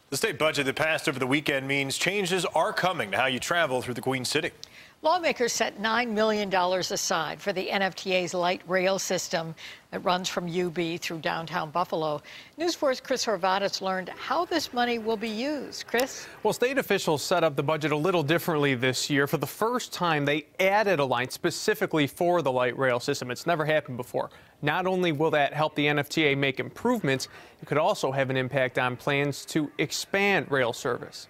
The state budget that passed over the weekend means changes are coming to how you travel through the Queen City. Lawmakers set $9 million aside for the NFTA's light rail system that runs from UB through downtown Buffalo. News 4's Chris Horvitz learned how this money will be used. Chris? Well, state officials set up the budget a little differently this year. For the first time, they added a line specifically for the light rail system. It's never happened before. Not only will that help the NFTA make improvements, it could also have an impact on plans to expand rail service.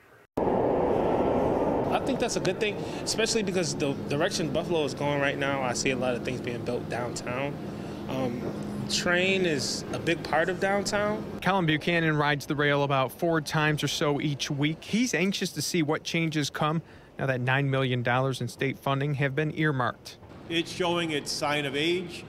I think that's a good thing, especially because the direction Buffalo is going right now, I see a lot of things being built downtown. Train is a big part of downtown. Colin Buchanan rides the rail about 4 times or so each week. He's anxious to see what changes come now that $9 million in state funding have been earmarked. It's showing its sign of age.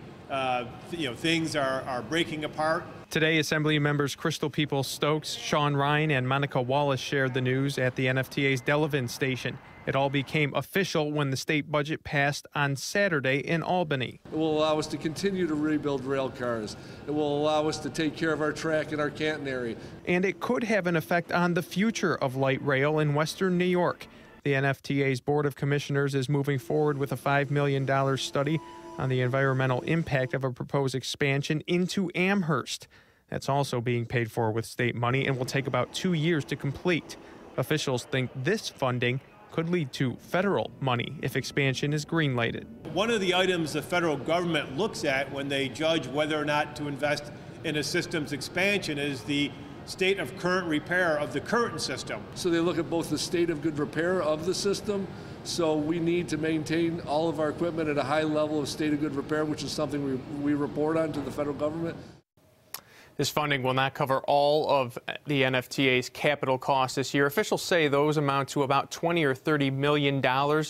Things are breaking apart. Today, Assembly members Crystal Peoples-Stokes, Sean Ryan, and Monica Wallace shared the news at the NFTA's Delavan station. It all became official when the state budget passed on Saturday in Albany. It will allow us to continue to rebuild rail cars. It will allow us to take care of our track in our Canton area. And it could have an effect on the future of light rail in western New York. The NFTA's Board of Commissioners is moving forward with a $5 million study on the environmental impact of a proposed expansion into Amherst. That's also being paid for with state money and will take about 2 years to complete. Officials think this funding could lead to federal money if expansion is green-lighted. One of the items the federal government looks at when they judge whether or not to invest in a system's expansion is the state of current repair of the current system. So they look at both the state of good repair of the system. So we need to maintain all of our equipment at a high level of state of good repair, which is something we report on to the federal government. This funding will not cover all of the NFTA's capital costs this year. Officials say those amount to about $20 or $30 million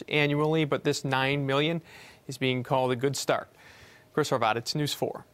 annually, but this $9 million is being called a good start. Chris Horvitz, News 4.